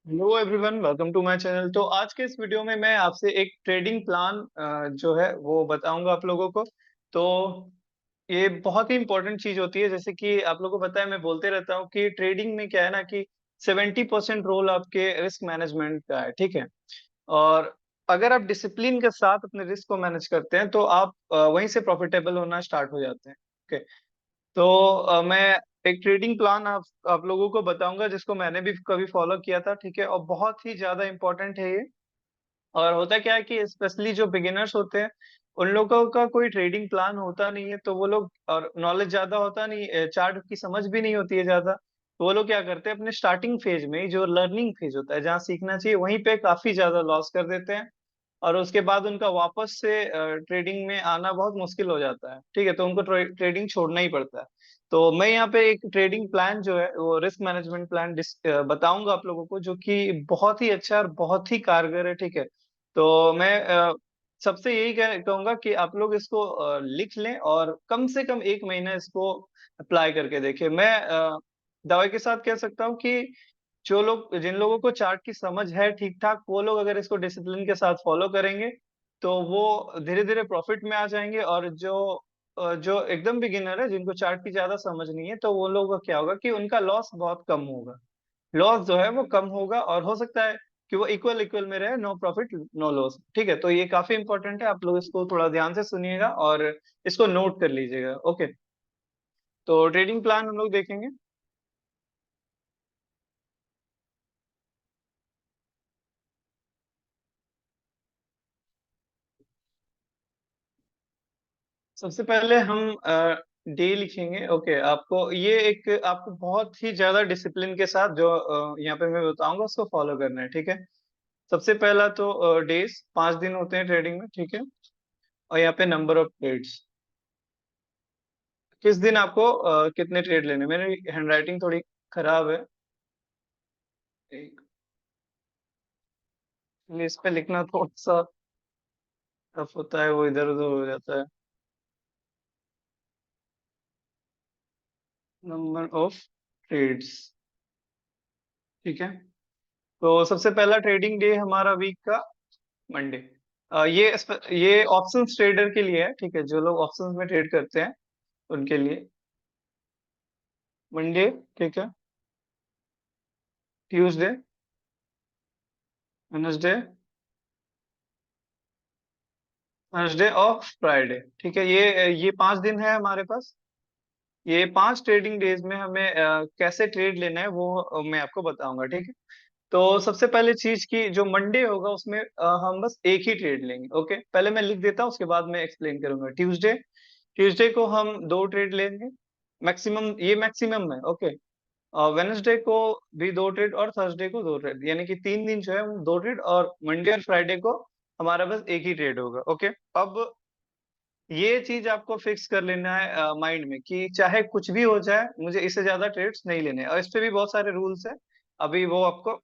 Hello everyone, welcome to my channel. तो आज के इस वीडियो में मैं आपसे एक ट्रेडिंग प्लान जो है वो बताऊंगा आप लोगों को। तो ये बहुत ही इंपॉर्टेंट चीज होती है। जैसे कि आप लोगों को पता है, मैं बोलते रहता हूँ कि ट्रेडिंग में क्या है ना कि 70% रोल आपके रिस्क मैनेजमेंट का है, ठीक है। और अगर आप डिसिप्लिन के साथ अपने रिस्क को मैनेज करते हैं तो आप वहीं से प्रॉफिटेबल होना स्टार्ट हो जाते हैं। ओके। तो मैं एक ट्रेडिंग प्लान आप लोगों को बताऊंगा जिसको मैंने भी कभी फॉलो किया था, ठीक है। और बहुत ही ज्यादा इंपॉर्टेंट है ये। और होता क्या है कि स्पेशली जो बिगिनर्स होते हैं उन लोगों का कोई ट्रेडिंग प्लान होता नहीं है, तो वो लोग, और नॉलेज ज्यादा होता नहीं, चार्ट की समझ भी नहीं होती है ज्यादा, तो वो लोग क्या करते हैं अपने स्टार्टिंग फेज में ही, जो लर्निंग फेज होता है जहाँ सीखना चाहिए, वहीं पे काफी ज्यादा लॉस कर देते हैं। और उसके बाद उनका वापस से ट्रेडिंग में आना बहुत मुश्किल हो जाता है, ठीक है। तो उनको ट्रेडिंग छोड़ना ही पड़ता है। तो मैं यहाँ पे एक ट्रेडिंग प्लान जो है वो रिस्क मैनेजमेंट प्लान बताऊंगा आप लोगों को, जो कि बहुत ही अच्छा और बहुत ही कारगर है, ठीक है। तो मैं सबसे यही कहूंगा कि आप लोग इसको लिख लें और कम से कम एक महीना इसको अप्लाई करके देखें। मैं दावे के साथ कह सकता हूँ कि जिन लोगों को चार्ट की समझ है ठीक ठाक, वो लोग अगर इसको डिसिप्लिन के साथ फॉलो करेंगे तो वो धीरे धीरे प्रॉफिट में आ जाएंगे। और जो एकदम बिगिनर है, जिनको चार्ट की ज्यादा समझ नहीं है, तो वो लोगों का क्या होगा कि उनका लॉस बहुत कम होगा। लॉस जो है वो कम होगा, और हो सकता है कि वो इक्वल इक्वल में रहे, नो प्रॉफिट नो लॉस, ठीक है। तो ये काफी इंपॉर्टेंट है, आप लोग इसको थोड़ा ध्यान से सुनिएगा और इसको नोट कर लीजिएगा। ओके। तो ट्रेडिंग प्लान हम लोग देखेंगे। सबसे पहले हम डे लिखेंगे। ओके, आपको बहुत ही ज्यादा डिसिप्लिन के साथ जो यहाँ पे मैं बताऊंगा उसको फॉलो करना है, ठीक है। सबसे पहला तो डेज, 5 दिन होते हैं ट्रेडिंग में, ठीक है। और यहाँ पे नंबर ऑफ ट्रेड्स, किस दिन आपको कितने ट्रेड लेने हैं। मेरी हैंडराइटिंग थोड़ी खराब है, इसलिए इस पे लिखना थोड़ा सा टफ होता है, वो इधर उधर हो जाता है। नंबर ऑफ ट्रेड्स, ठीक है। तो सबसे पहला ट्रेडिंग डे हमारा वीक का मंडे। ये ऑप्शंस ट्रेडर के लिए है, ठीक है। जो लोग ऑप्शंस में ट्रेड करते हैं उनके लिए मंडे, ठीक है। ट्यूसडे, वेडनेसडे, थर्सडे और फ्राइडे, ठीक है। ये 5 दिन है हमारे पास। ये 5 ट्रेडिंग डेज में हमें कैसे ट्रेड लेना है वो मैं आपको बताऊंगा, ठीक है। तो सबसे पहले चीज की जो मंडे होगा उसमें हम बस एक ही ट्रेड लेंगे। ओके, पहले मैं लिख देता हूँ, उसके बाद मैं एक्सप्लेन करूंगा। ट्यूसडे, ट्यूसडे को हम 2 ट्रेड लेंगे मैक्सिमम, ये मैक्सिमम है। ओके। वेनसडे को भी 2 ट्रेड, और थर्सडे को 2 ट्रेड, यानी कि 3 दिन जो है वो 2 ट्रेड, और मंडे और फ्राइडे को हमारा बस एक ही ट्रेड होगा। ओके। अब ये चीज आपको फिक्स कर लेना है माइंड में कि चाहे कुछ भी हो जाए, मुझे इससे ज्यादा ट्रेड्स नहीं लेने हैं। और इस पे भी बहुत सारे रूल्स है, अभी वो आपको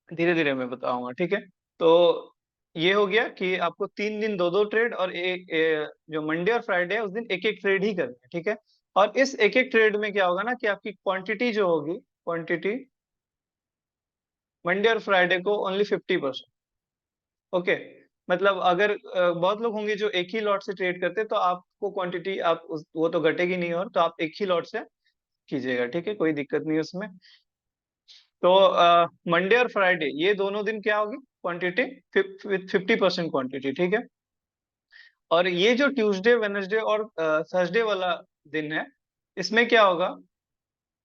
धीरे धीरे मैं बताऊंगा, ठीक है। तो ये हो गया कि आपको 3 दिन 2 ट्रेड, और जो मंडे और फ्राइडे है उस दिन एक एक ट्रेड ही करना है, ठीक है। और इस एक एक ट्रेड में क्या होगा ना कि आपकी क्वांटिटी जो होगी, क्वांटिटी मंडे और फ्राइडे को ओनली 50%। ओके। मतलब अगर बहुत लोग होंगे जो एक ही लॉट से ट्रेड करते हैं, तो आपको क्वांटिटी वो तो घटेगी नहीं, और तो आप एक ही लॉट से कीजिएगा, ठीक है। कोई दिक्कत नहीं है उसमें। तो मंडे और फ्राइडे ये दोनों दिन क्या होगी, क्वांटिटी 50% क्वांटिटी, ठीक है। और ये जो ट्यूसडे, वेनसडे और थर्सडे वाला दिन है, इसमें क्या होगा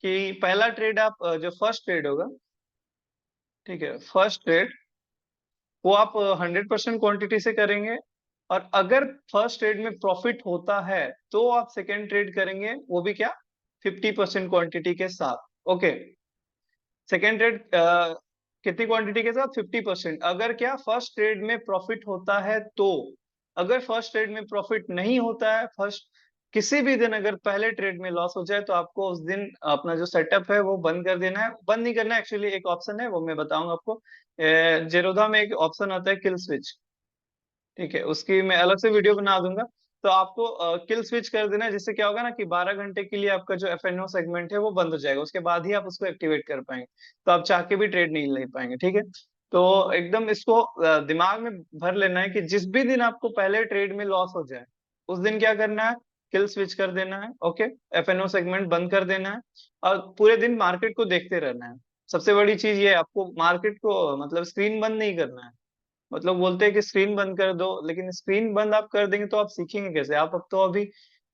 कि पहला ट्रेड जो फर्स्ट ट्रेड होगा, ठीक है, फर्स्ट ट्रेड वो आप 100% क्वांटिटी से करेंगे। और अगर फर्स्ट ट्रेड में प्रॉफिट होता है तो आप सेकेंड ट्रेड करेंगे, वो भी क्या, 50% क्वांटिटी के साथ। ओके। सेकेंड ट्रेड कितनी क्वांटिटी के साथ, 50%। अगर क्या फर्स्ट ट्रेड में प्रॉफिट होता है तो, अगर फर्स्ट ट्रेड में प्रॉफिट नहीं होता है, फर्स्ट किसी भी दिन अगर पहले ट्रेड में लॉस हो जाए, तो आपको उस दिन अपना जो सेटअप है वो बंद कर देना है। बंद नहीं करना, एक्चुअली एक ऑप्शन है वो मैं बताऊंगा आपको। जेरोधा में एक ऑप्शन आता है किल स्विच, ठीक है। उसकी मैं अलग से वीडियो बना दूंगा। तो आपको किल स्विच कर देना है, जिससे क्या होगा ना कि 12 घंटे के लिए आपका जो एफएनओ सेगमेंट है वो बंद हो जाएगा, उसके बाद ही आप उसको एक्टिवेट कर पाएंगे। तो आप चाह के भी ट्रेड नहीं ले पाएंगे, ठीक है। तो एकदम इसको दिमाग में भर लेना है कि जिस भी दिन आपको पहले ट्रेड में लॉस हो जाए, उस दिन क्या करना है, किल स्विच कर देना है, ओके। एफएनओ सेगमेंट बंद कर देना है और पूरे दिन मार्केट को देखते रहना है। सबसे बड़ी चीज ये है, आपको मार्केट को मतलब स्क्रीन बंद नहीं करना है। मतलब बोलते हैं कि स्क्रीन बंद कर दो, लेकिन स्क्रीन बंद आप कर देंगे तो आप सीखेंगे कैसे? आप अब तो अभी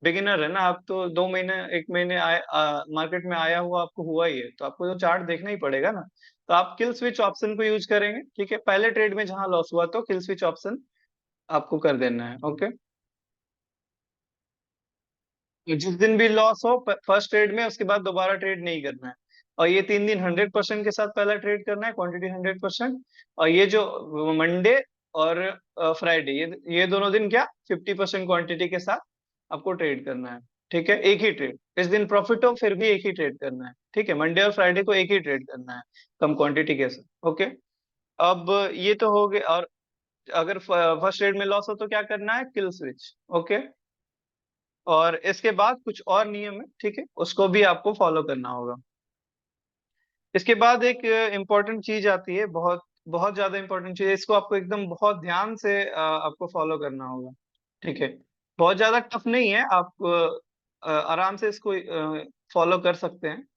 बिगिनर है ना, आप तो 2 महीने 1 महीने मार्केट में आया हुआ आपको हुआ ही है, तो आपको तो चार्ट देखना ही पड़ेगा ना। तो आप किल स्विच ऑप्शन को यूज करेंगे, ठीक है। पहले ट्रेड में जहां लॉस हुआ तो किल स्विच ऑप्शन आपको कर देना है, ओके। तो जिस दिन भी लॉस हो फर्स्ट ट्रेड में, उसके बाद दोबारा ट्रेड नहीं करना है। और ये 3 दिन 100% के साथ पहला ट्रेड करना है, क्वांटिटी 100%। और ये जो मंडे और फ्राइडे, ये दोनों दिन क्या 50% क्वांटिटी के साथ आपको ट्रेड करना है, ठीक है। एक ही ट्रेड, इस दिन प्रॉफिट हो फिर भी एक ही ट्रेड करना है, ठीक है। मंडे और फ्राइडे को एक ही ट्रेड करना है, कम क्वांटिटी के साथ, ओके। अब ये तो हो गए। और अगर फर्स्ट ट्रेड में लॉस हो तो क्या करना है, किल स्विच, ओके। और इसके बाद कुछ और नियम है, ठीक है, उसको भी आपको फॉलो करना होगा। इसके बाद एक इम्पोर्टेंट चीज आती है, बहुत बहुत ज्यादा इम्पोर्टेंट चीज है, इसको आपको एकदम बहुत ध्यान से आपको फॉलो करना होगा, ठीक है। बहुत ज्यादा टफ नहीं है, आप आराम से इसको फॉलो कर सकते हैं।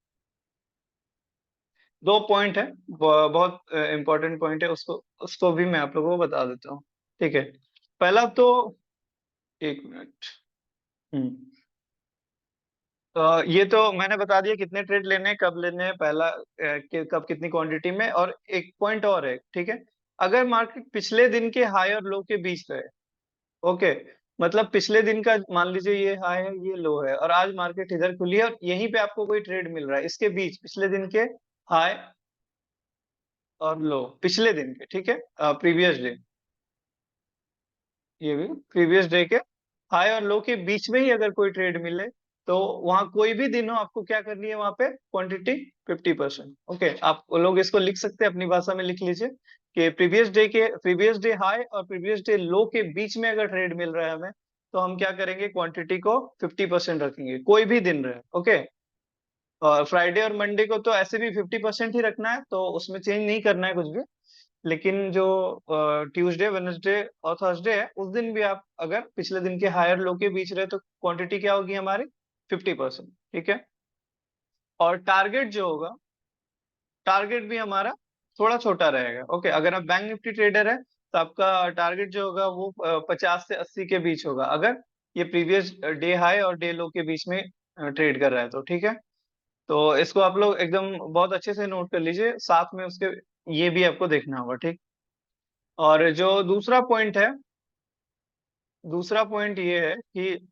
2 पॉइंट है, बहुत इम्पोर्टेंट पॉइंट है, उसको उसको भी मैं आप लोगों को बता देता हूँ, ठीक है। पहला तो, 1 मिनट। हम्म ये तो मैंने बता दिया कितने ट्रेड लेने हैं, कब लेने हैं, पहला कब कितनी क्वांटिटी में। और एक पॉइंट और है, ठीक है। अगर मार्केट पिछले दिन के हाई और लो के बीच रहे, ओके, मतलब पिछले दिन का मान लीजिए ये हाई है ये लो है, और आज मार्केट इधर खुली है और यहीं पे आपको कोई ट्रेड मिल रहा है, इसके बीच पिछले दिन के हाई और लो, पिछले दिन के, ठीक है, प्रीवियस डे, ये भी प्रीवियस डे के हाई और लो के बीच में ही अगर कोई ट्रेड मिले, तो वहां कोई भी दिन हो, आपको क्या करनी है, वहां पे क्वांटिटी 50%, ओके। आप लोग इसको लिख सकते हैं, अपनी भाषा में लिख लीजिए कि प्रीवियस डे हाई और प्रीवियस डे लो के बीच में अगर ट्रेड मिल रहा है हमें, तो हम क्या करेंगे, क्वांटिटी को 50% रखेंगे, कोई भी दिन रहे, ओके। और फ्राइडे और मंडे को तो ऐसे भी 50% ही रखना है, तो उसमें चेंज नहीं करना है कुछ भी। लेकिन जो ट्यूसडे वेडनेसडे और थर्सडे है, उस दिन भी आप अगर पिछले दिन के हायर लो के बीच रहे, तो क्वांटिटी क्या होगी हमारी, 50%, ठीक है। और टारगेट जो होगा, टारगेट भी हमारा थोड़ा छोटा रहेगा, ओके। अगर आप बैंक निफ्टी ट्रेडर है, तो आपका टारगेट जो होगा वो 50 से 80 के बीच होगा, अगर ये प्रीवियस डे हाई और डे लो के बीच में ट्रेड कर रहा है, तो ठीक है। तो इसको आप लोग एकदम बहुत अच्छे से नोट कर लीजिए, साथ में उसके ये भी आपको देखना होगा, ठीक। और जो दूसरा पॉइंट ये है कि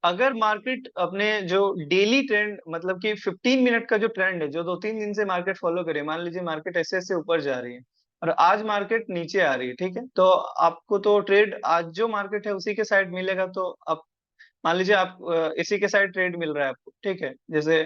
अगर मार्केट अपने जो डेली ट्रेंड, मतलब कि 15 मिनट का जो ट्रेंड है, जो 2-3 दिन से मार्केट फॉलो करे, मान लीजिए मार्केट ऐसे ऐसे ऊपर जा रही है और आज मार्केट नीचे आ रही है, ठीक है, तो आपको तो ट्रेड आज जो मार्केट है उसी के साइड मिलेगा। तो आप मान लीजिए आप इसी के साइड ट्रेड मिल रहा है आपको, ठीक है। जैसे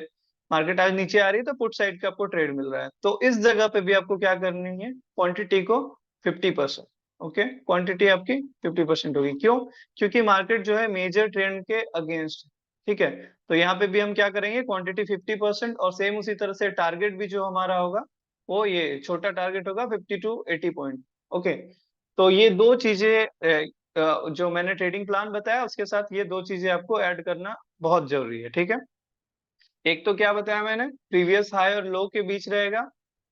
मार्केट आज नीचे आ रही है तो पुट साइड का आपको ट्रेड मिल रहा है, तो इस जगह पे भी आपको क्या करनी है, क्वांटिटी को 50%, ओके। क्वांटिटी आपकी 50% होगी, क्यों? क्योंकि मार्केट जो है मेजर ट्रेंड के अगेंस्ट, ठीक है। तो यहाँ पे भी हम क्या करेंगे, क्वांटिटी 50%, और सेम उसी तरह से टारगेट भी जो हमारा होगा, वो ये छोटा टारगेट होगा 50 to 80 पॉइंट, ओके। तो ये दो चीजें जो मैंने ट्रेडिंग प्लान बताया, उसके साथ ये दो चीजें आपको ऐड करना बहुत जरूरी है, ठीक है। एक तो क्या बताया मैंने, प्रीवियस हाई और लो के बीच रहेगा,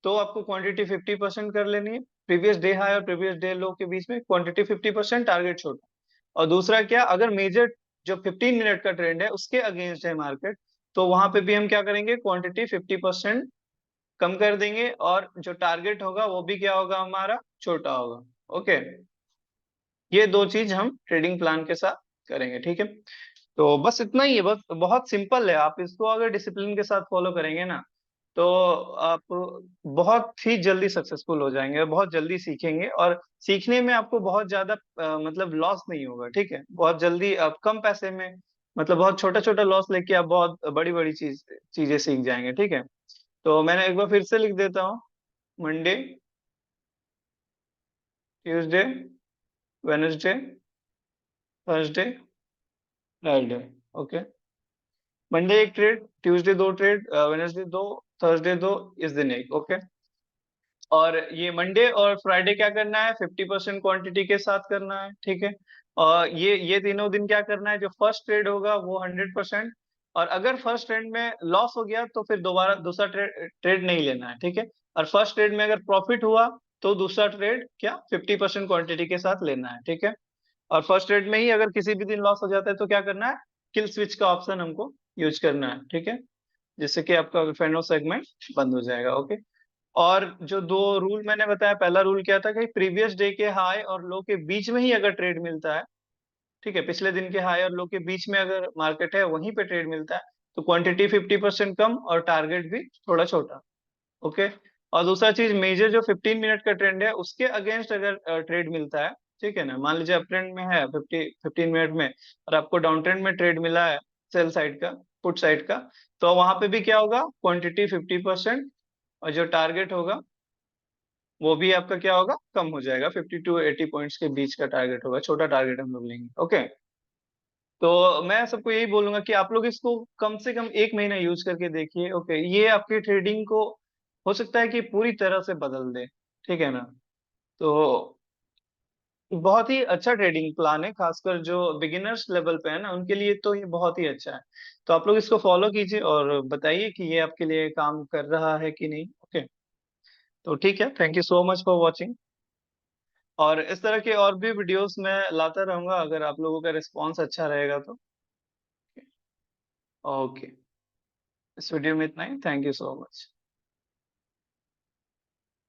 तो आपको क्वांटिटी 50% कर लेनी है। प्रीवियस डे हाई और प्रीवियस डे लो के बीच में क्वांटिटी 50%, टारगेट छोटा। और दूसरा क्या, अगर मेजर जो 15 मिनट का ट्रेंड है उसके अगेंस्ट है मार्केट, तो वहां पे भी हम क्या करेंगे, क्वांटिटी 50% कम कर देंगे, और जो टारगेट होगा वो भी क्या होगा हमारा, छोटा होगा, ओके। ये दो चीज हम ट्रेडिंग प्लान के साथ करेंगे, ठीक है। तो बस इतना ही है, बस बहुत सिंपल है, आप इसको अगर डिसिप्लिन के साथ फॉलो करेंगे ना, तो आप बहुत ही जल्दी सक्सेसफुल हो जाएंगे और बहुत जल्दी सीखेंगे, और सीखने में आपको बहुत ज्यादा मतलब लॉस नहीं होगा, ठीक है। बहुत जल्दी आप कम पैसे में, मतलब बहुत छोटा छोटा लॉस लेके आप बहुत बड़ी बड़ी चीजें सीख जाएंगे, ठीक है। तो मैंने एक बार फिर से लिख देता हूँ, Monday, Tuesday, Wednesday, Thursday, Friday. Okay. Monday एक ट्रेड, ट्यूसडे दो ट्रेड, वेडनेसडे दो, थर्सडे दो, इस दिन एक। ओके। और ये मंडे और फ्राइडे क्या करना है, 50% क्वांटिटी के साथ करना है, ठीक है। और ये तीनों दिन क्या करना है, जो फर्स्ट ट्रेड होगा वो 100%। और अगर फर्स्ट ट्रेड में लॉस हो गया तो फिर दोबारा दूसरा ट्रेड नहीं लेना है, ठीक है। और फर्स्ट ट्रेड में अगर प्रॉफिट हुआ तो दूसरा ट्रेड क्या 50% क्वांटिटी के साथ लेना है, ठीक है। और फर्स्ट ट्रेड में ही अगर किसी भी दिन लॉस हो जाता है तो क्या करना है, किल स्विच का ऑप्शन हमको यूज करना है, ठीक है। जिससे कि आपका फेनो सेगमेंट बंद हो जाएगा। ओके। और जो दो रूल मैंने बताया, पहला रूल क्या था कि प्रीवियस डे के हाई और लो के बीच में ही अगर ट्रेड मिलता है, ठीक है, पिछले दिन के हाई और लो के बीच में अगर मार्केट है वहीं पे ट्रेड मिलता है, तो क्वांटिटी 50% कम और टारगेट भी थोड़ा छोटा। ओके। और दूसरा चीज, मेजर जो 15 मिनट का ट्रेंड है उसके अगेंस्ट अगर ट्रेड मिलता है, ठीक है ना, मान लीजिए अप ट्रेंड में है 15 मिनट में, और आपको डाउन ट्रेंड में ट्रेड मिला है सेल साइड का, पुट साइड का, तो वहां पे भी क्या होगा, क्वांटिटी 50% और जो टारगेट होगा वो भी आपका क्या होगा, कम हो जाएगा। 50 to 80 पॉइंट्स के बीच का टारगेट होगा, छोटा टारगेट हम लोग लेंगे। ओके। तो मैं सबको यही बोलूंगा कि आप लोग इसको कम से कम एक महीना यूज करके देखिए। ओके। ये आपकी ट्रेडिंग को हो सकता है कि पूरी तरह से बदल दे, ठीक है ना। तो बहुत ही अच्छा ट्रेडिंग प्लान है, खासकर जो बिगिनर्स लेवल पे है ना उनके लिए तो ये बहुत ही अच्छा है। तो आप लोग इसको फॉलो कीजिए और बताइए कि ये आपके लिए काम कर रहा है कि नहीं। ओके। तो ठीक है, thank you so much for watching. और इस तरह के और भी वीडियोस मैं लाता रहूंगा अगर आप लोगों का रिस्पॉन्स अच्छा रहेगा तो। ओके। इस वीडियो में इतना ही, थैंक यू सो मच।